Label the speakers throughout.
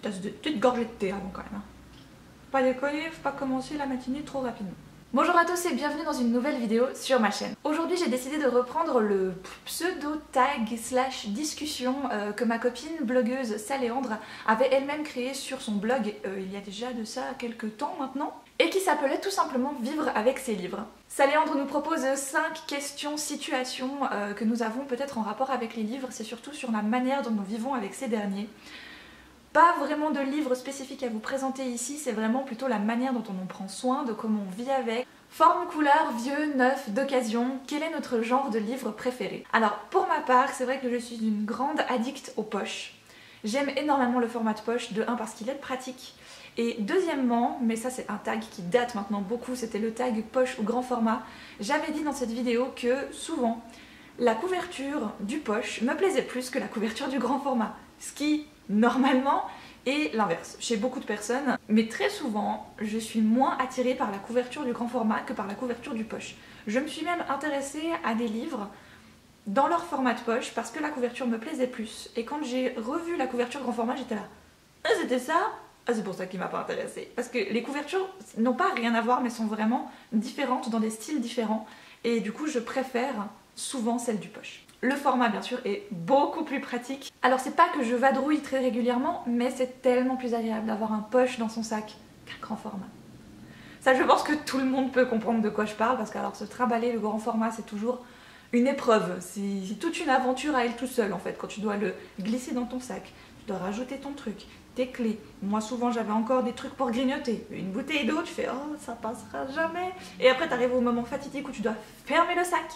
Speaker 1: petite gorgée de thé avant quand même. Pas déconner, faut pas commencer la matinée trop rapidement. Bonjour à tous et bienvenue dans une nouvelle vidéo sur ma chaîne. Aujourd'hui j'ai décidé de reprendre le pseudo tag slash discussion que ma copine blogueuse Saléandre avait elle-même créé sur son blog il y a déjà de ça quelques temps maintenant, et qui s'appelait tout simplement Vivre avec ses livres. Saléandre nous propose 5 questions, situations que nous avons peut-être en rapport avec les livres, c'est surtout sur la manière dont nous vivons avec ces derniers. Pas vraiment de livre spécifique à vous présenter ici, c'est vraiment plutôt la manière dont on en prend soin, de comment on vit avec. Forme, couleur, vieux, neuf, d'occasion, quel est notre genre de livre préféré? Alors pour ma part, c'est vrai que je suis une grande addict aux poches. J'aime énormément le format de poche, de 1 parce qu'il est pratique, et deuxièmement, mais ça c'est un tag qui date maintenant beaucoup, c'était le tag poche ou grand format, j'avais dit dans cette vidéo que souvent la couverture du poche me plaisait plus que la couverture du grand format, ce qui normalement est l'inverse chez beaucoup de personnes, mais très souvent je suis moins attirée par la couverture du grand format que par la couverture du poche. Je me suis même intéressée à des livres dans leur format de poche parce que la couverture me plaisait plus, et quand j'ai revu la couverture grand format j'étais là, ah c'était ça? Ah c'est pour ça qu'il m'a pas intéressée, parce que les couvertures n'ont pas rien à voir mais sont vraiment différentes dans des styles différents, et du coup je préfère souvent celle du poche. Le format bien sûr est beaucoup plus pratique. Alors c'est pas que je vadrouille très régulièrement, mais c'est tellement plus agréable d'avoir un poche dans son sac qu'un grand format. Ça je pense que tout le monde peut comprendre de quoi je parle, parce que alors se trimballer le grand format c'est toujours une épreuve, c'est toute une aventure à elle tout seul en fait, quand tu dois le glisser dans ton sac, tu dois rajouter ton truc, tes clés. Moi souvent j'avais encore des trucs pour grignoter, une bouteille d'eau, tu fais oh ça passera jamais, et après t'arrives au moment fatidique où tu dois fermer le sac.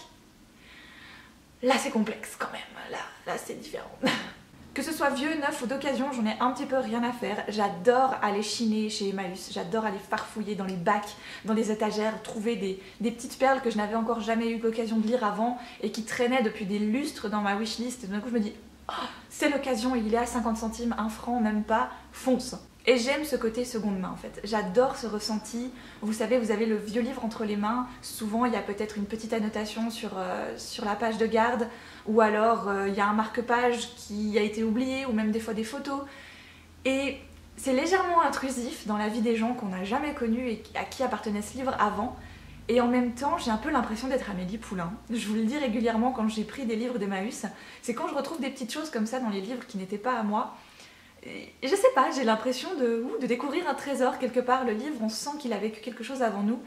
Speaker 1: Là c'est complexe quand même, là c'est différent. Que ce soit vieux, neuf ou d'occasion, j'en ai un petit peu rien à faire. J'adore aller chiner chez Emmaüs, j'adore aller farfouiller dans les bacs, dans les étagères, trouver des petites perles que je n'avais encore jamais eu l'occasion de lire avant et qui traînaient depuis des lustres dans ma wishlist. Et d'un coup je me dis, oh, c'est l'occasion, il est à 50 centimes, 1 franc, même pas, fonce. Et j'aime ce côté seconde main en fait, j'adore ce ressenti. Vous savez, vous avez le vieux livre entre les mains, souvent il y a peut-être une petite annotation sur la page de garde, ou alors il y a un marque-page qui a été oublié, ou même des fois des photos. Et c'est légèrement intrusif dans la vie des gens qu'on n'a jamais connus et à qui appartenait ce livre avant. Et en même temps, j'ai un peu l'impression d'être Amélie Poulain. Je vous le dis régulièrement quand j'ai pris des livres d'Emmaüs, c'est quand je retrouve des petites choses comme ça dans les livres qui n'étaient pas à moi. Et je sais pas, j'ai l'impression de découvrir un trésor quelque part. Le livre, on sent qu'il a vécu quelque chose avant nous.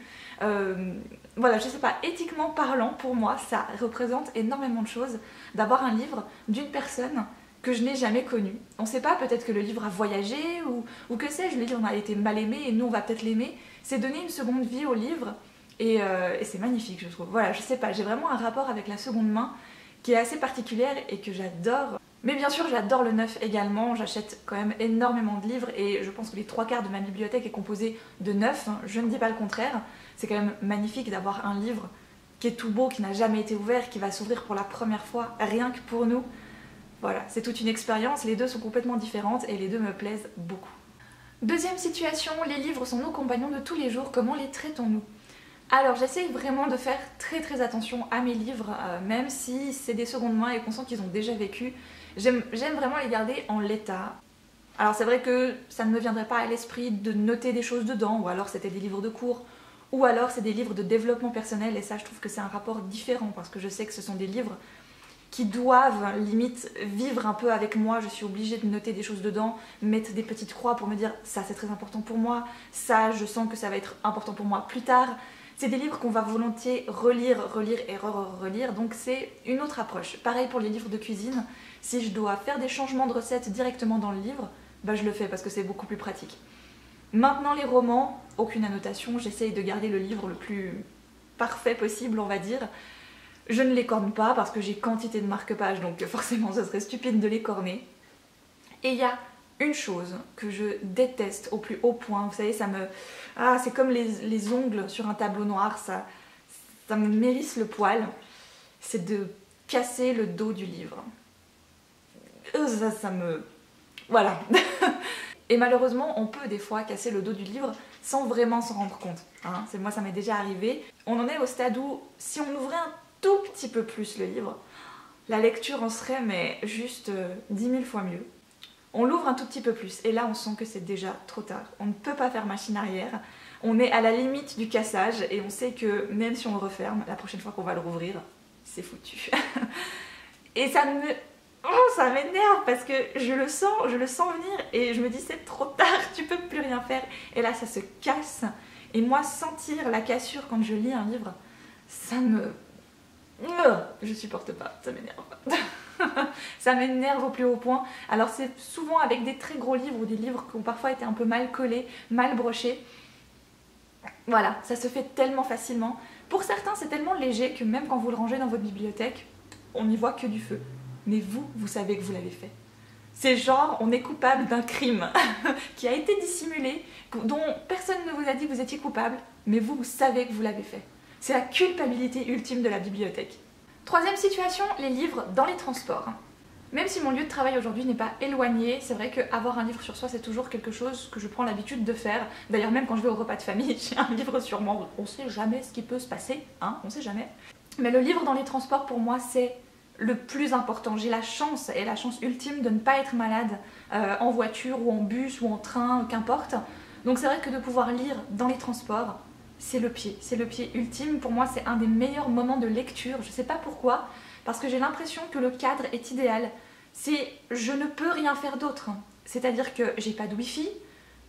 Speaker 1: Voilà, je sais pas, éthiquement parlant, pour moi, ça représente énormément de choses d'avoir un livre d'une personne que je n'ai jamais connue. On sait pas, peut-être que le livre a voyagé ou que sais-je, le livre a été mal aimé et nous on va peut-être l'aimer. C'est donner une seconde vie au livre et c'est magnifique je trouve. Voilà, je sais pas, j'ai vraiment un rapport avec la seconde main qui est assez particulière et que j'adore. Mais bien sûr j'adore le neuf également, j'achète quand même énormément de livres et je pense que les 3/4 de ma bibliothèque est composée de neuf, je ne dis pas le contraire. C'est quand même magnifique d'avoir un livre qui est tout beau, qui n'a jamais été ouvert, qui va s'ouvrir pour la première fois, rien que pour nous. Voilà, c'est toute une expérience, les deux sont complètement différentes et les deux me plaisent beaucoup. Deuxième situation, les livres sont nos compagnons de tous les jours, comment les traitons-nous? Alors j'essaye vraiment de faire très attention à mes livres, même si c'est des secondes mains et qu'on sent qu'ils ont déjà vécu. J'aime vraiment les garder en l'état. Alors c'est vrai que ça ne me viendrait pas à l'esprit de noter des choses dedans, ou alors c'était des livres de cours, ou alors c'est des livres de développement personnel, et ça je trouve que c'est un rapport différent, parce que je sais que ce sont des livres qui doivent limite vivre un peu avec moi, je suis obligée de noter des choses dedans, mettre des petites croix pour me dire ça c'est très important pour moi, ça je sens que ça va être important pour moi plus tard. C'est des livres qu'on va volontiers relire et relire, donc c'est une autre approche. Pareil pour les livres de cuisine, si je dois faire des changements de recettes directement dans le livre, bah je le fais parce que c'est beaucoup plus pratique. Maintenant les romans, aucune annotation, j'essaye de garder le livre le plus parfait possible on va dire. Je ne les corne pas parce que j'ai quantité de marque-pages, donc forcément ce serait stupide de les corner. Et il y a une chose que je déteste au plus haut point, vous savez, ça me... Ah, c'est comme les ongles sur un tableau noir, ça me mérisse le poil, c'est de casser le dos du livre. Ça me... Voilà. Et malheureusement, on peut des fois casser le dos du livre sans vraiment s'en rendre compte. Hein. Moi, ça m'est déjà arrivé. On en est au stade où, si on ouvrait un tout petit peu plus le livre, la lecture en serait mais juste 10 000 fois mieux. On l'ouvre un tout petit peu plus et là on sent que c'est déjà trop tard. On ne peut pas faire machine arrière. On est à la limite du cassage et on sait que même si on le referme, la prochaine fois qu'on va le rouvrir, c'est foutu. Et ça m'énerve parce que je le sens venir et je me dis c'est trop tard, tu peux plus rien faire. Et là ça se casse. Et moi sentir la cassure quand je lis un livre, ça me... Je supporte pas, ça m'énerve. Ça m'énerve au plus haut point. Alors c'est souvent avec des très gros livres ou des livres qui ont parfois été un peu mal collés, mal brochés. Voilà, ça se fait tellement facilement. Pour certains c'est tellement léger que même quand vous le rangez dans votre bibliothèque, on n'y voit que du feu. Mais vous savez que vous l'avez fait. C'est genre, on est coupable d'un crime qui a été dissimulé, dont personne ne vous a dit que vous étiez coupable, mais vous savez que vous l'avez fait. C'est la culpabilité ultime de la bibliothèque. Troisième situation, les livres dans les transports. Même si mon lieu de travail aujourd'hui n'est pas éloigné, c'est vrai qu'avoir un livre sur soi c'est toujours quelque chose que je prends l'habitude de faire. D'ailleurs même quand je vais au repas de famille, j'ai un livre sur moi. On sait jamais ce qui peut se passer, hein, on sait jamais. Mais le livre dans les transports pour moi c'est le plus important. J'ai la chance, et la chance ultime de ne pas être malade en voiture ou en bus ou en train, qu'importe. Donc c'est vrai que de pouvoir lire dans les transports, c'est le pied ultime. Pour moi c'est un des meilleurs moments de lecture, je sais pas pourquoi, parce que j'ai l'impression que le cadre est idéal. C'est je ne peux rien faire d'autre. C'est-à-dire que j'ai pas de wifi,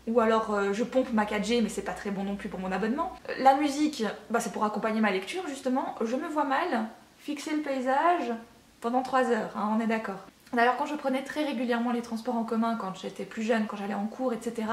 Speaker 1: ou alors je pompe ma 4G mais c'est pas très bon non plus pour mon abonnement. La musique, bah, c'est pour accompagner ma lecture justement. Je me vois mal fixer le paysage pendant 3 heures, hein, on est d'accord. D'ailleurs quand je prenais très régulièrement les transports en commun, quand j'étais plus jeune, quand j'allais en cours, etc.,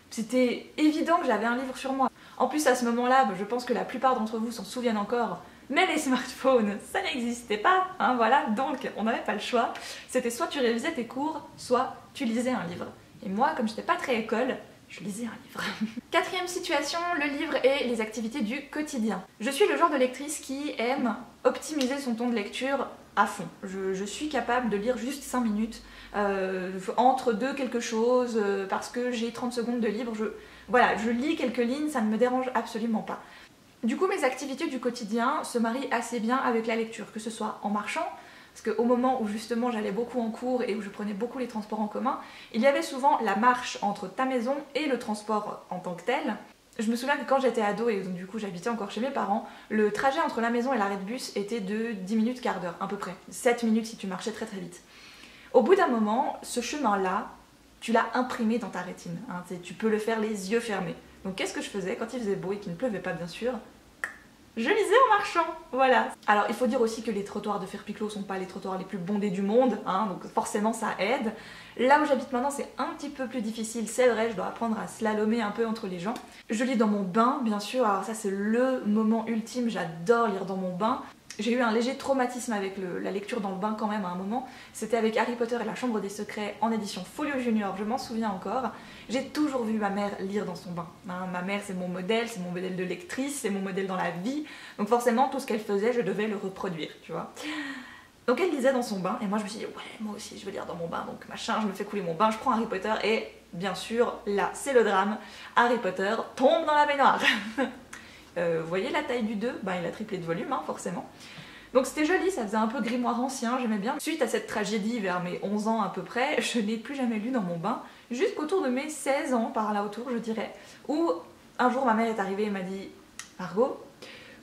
Speaker 1: c'était évident que j'avais un livre sur moi. En plus à ce moment-là, je pense que la plupart d'entre vous s'en souviennent encore, mais les smartphones, ça n'existait pas, hein, voilà, donc on n'avait pas le choix. C'était soit tu révisais tes cours, soit tu lisais un livre. Et moi, comme j'étais pas très école, je lisais un livre. Quatrième situation, le livre et les activités du quotidien. Je suis le genre de lectrice qui aime optimiser son temps de lecture à fond. Je suis capable de lire juste 5 minutes entre deux quelque chose parce que j'ai 30 secondes de libre. Voilà, je lis quelques lignes, ça ne me dérange absolument pas. Du coup, mes activités du quotidien se marient assez bien avec la lecture, que ce soit en marchant, parce qu'au moment où justement j'allais beaucoup en cours et où je prenais beaucoup les transports en commun, il y avait souvent la marche entre ta maison et le transport en tant que tel. Je me souviens que quand j'étais ado et donc du coup j'habitais encore chez mes parents, le trajet entre la maison et l'arrêt de bus était de 10 minutes, quart d'heure à peu près. 7 minutes si tu marchais très très vite. Au bout d'un moment, ce chemin-là, tu l'as imprimé dans ta rétine. Hein, tu peux le faire les yeux fermés. Donc qu'est-ce que je faisais quand il faisait beau et qu'il ne pleuvait pas bien sûr? Je lisais en marchant, voilà. Alors il faut dire aussi que les trottoirs de Firpiclo sont pas les trottoirs les plus bondés du monde, hein, donc forcément ça aide. Là où j'habite maintenant c'est un petit peu plus difficile, c'est vrai, je dois apprendre à slalomer un peu entre les gens. Je lis dans mon bain, bien sûr, alors ça c'est le moment ultime, j'adore lire dans mon bain. J'ai eu un léger traumatisme avec la lecture dans le bain quand même à un moment. C'était avec Harry Potter et la Chambre des Secrets en édition Folio Junior, je m'en souviens encore. J'ai toujours vu ma mère lire dans son bain. Hein, ma mère c'est mon modèle de lectrice, c'est mon modèle dans la vie. Donc forcément tout ce qu'elle faisait je devais le reproduire, tu vois. Donc elle lisait dans son bain et moi je me suis dit ouais moi aussi je veux lire dans mon bain. Donc machin, je me fais couler mon bain, je prends Harry Potter et bien sûr là c'est le drame. Harry Potter tombe dans la baignoire. Vous voyez la taille du 2, ben, il a triplé de volume, hein, forcément. Donc c'était joli, ça faisait un peu grimoire ancien, j'aimais bien. Suite à cette tragédie, vers mes 11 ans à peu près, je n'ai plus jamais lu dans mon bain, jusqu'autour de mes 16 ans, par là autour je dirais, où un jour ma mère est arrivée et m'a dit « Margot,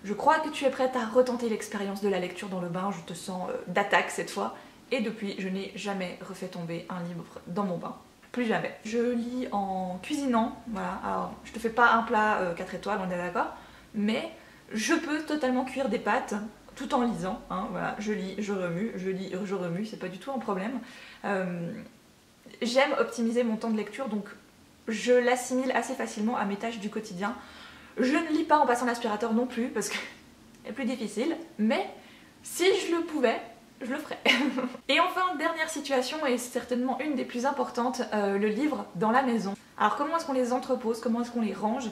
Speaker 1: je crois que tu es prête à retenter l'expérience de la lecture dans le bain, je te sens d'attaque cette fois. » Et depuis, je n'ai jamais refait tomber un livre dans mon bain. Plus jamais. Je lis en cuisinant, voilà, alors je te fais pas un plat 4 étoiles, on est d'accord, mais je peux totalement cuire des pâtes tout en lisant, hein, voilà, je lis, je remue, c'est pas du tout un problème. J'aime optimiser mon temps de lecture, donc je l'assimile assez facilement à mes tâches du quotidien. Je ne lis pas en passant l'aspirateur non plus, parce que c'est plus difficile, mais si je le pouvais, je le ferais. Et enfin, dernière situation, et certainement une des plus importantes, le livre dans la maison. Alors comment est-ce qu'on les entrepose, comment est-ce qu'on les range?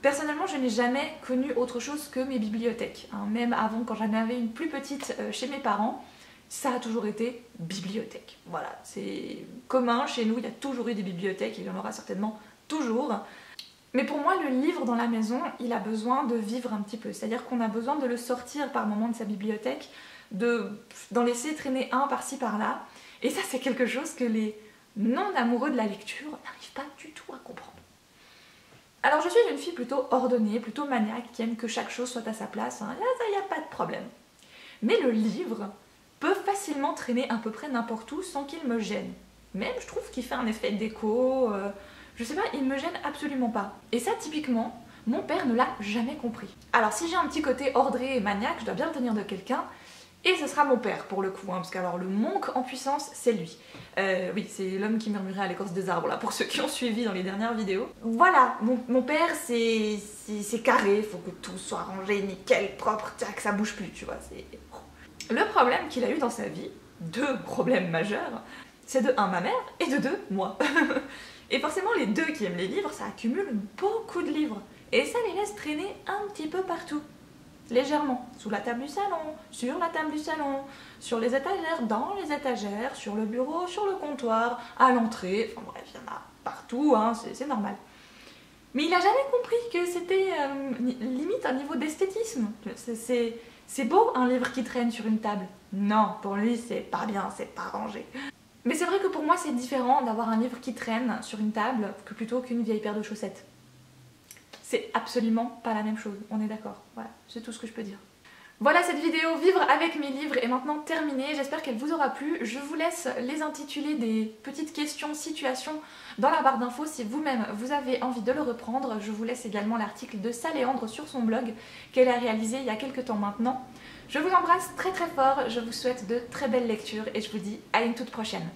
Speaker 1: Personnellement, je n'ai jamais connu autre chose que mes bibliothèques. Hein. Même avant, quand j'en avais une plus petite chez mes parents, ça a toujours été bibliothèque. Voilà, c'est commun chez nous, il y a toujours eu des bibliothèques, il y en aura certainement toujours. Mais pour moi, le livre dans la maison, il a besoin de vivre un petit peu. C'est-à-dire qu'on a besoin de le sortir par moment de sa bibliothèque, d'en laisser traîner un par-ci par-là. Et ça, c'est quelque chose que les non amoureux de la lecture n'arrive pas du tout à comprendre. Alors je suis une fille plutôt ordonnée, plutôt maniaque, qui aime que chaque chose soit à sa place, hein. Là ça y a pas de problème. Mais le livre peut facilement traîner à peu près n'importe où sans qu'il me gêne. Même je trouve qu'il fait un effet déco, je sais pas, il me gêne absolument pas. Et ça typiquement, mon père ne l'a jamais compris. Alors si j'ai un petit côté ordré et maniaque, je dois bien le tenir de quelqu'un, et ce sera mon père pour le coup, hein, parce que alors le monk en puissance, c'est lui. Oui, c'est l'homme qui murmurait à l'écorce des arbres, là, pour ceux qui ont suivi dans les dernières vidéos. Voilà, mon père c'est carré, il faut que tout soit rangé, nickel, propre, que ça bouge plus, tu vois. Le problème qu'il a eu dans sa vie, deux problèmes majeurs, c'est de 1 ma mère, et de 2 moi. Et forcément les deux qui aiment les livres, ça accumule beaucoup de livres. Et ça les laisse traîner un petit peu partout. Légèrement, sous la table du salon, sur la table du salon, sur les étagères, dans les étagères, sur le bureau, sur le comptoir, à l'entrée, enfin bref, il y en a partout, hein, c'est normal. Mais il a jamais compris que c'était limite un niveau d'esthétisme. C'est beau un livre qui traîne sur une table. Non, pour lui c'est pas bien, c'est pas rangé. Mais c'est vrai que pour moi c'est différent d'avoir un livre qui traîne sur une table que plutôt qu'une vieille paire de chaussettes. C'est absolument pas la même chose, on est d'accord. Voilà, c'est tout ce que je peux dire. Voilà, cette vidéo Vivre avec mes livres est maintenant terminée, j'espère qu'elle vous aura plu. Je vous laisse les intituler des petites questions, situations dans la barre d'infos si vous-même vous avez envie de le reprendre. Je vous laisse également l'article de Saléandre sur son blog qu'elle a réalisé il y a quelques temps maintenant. Je vous embrasse très très fort, je vous souhaite de très belles lectures et je vous dis à une toute prochaine.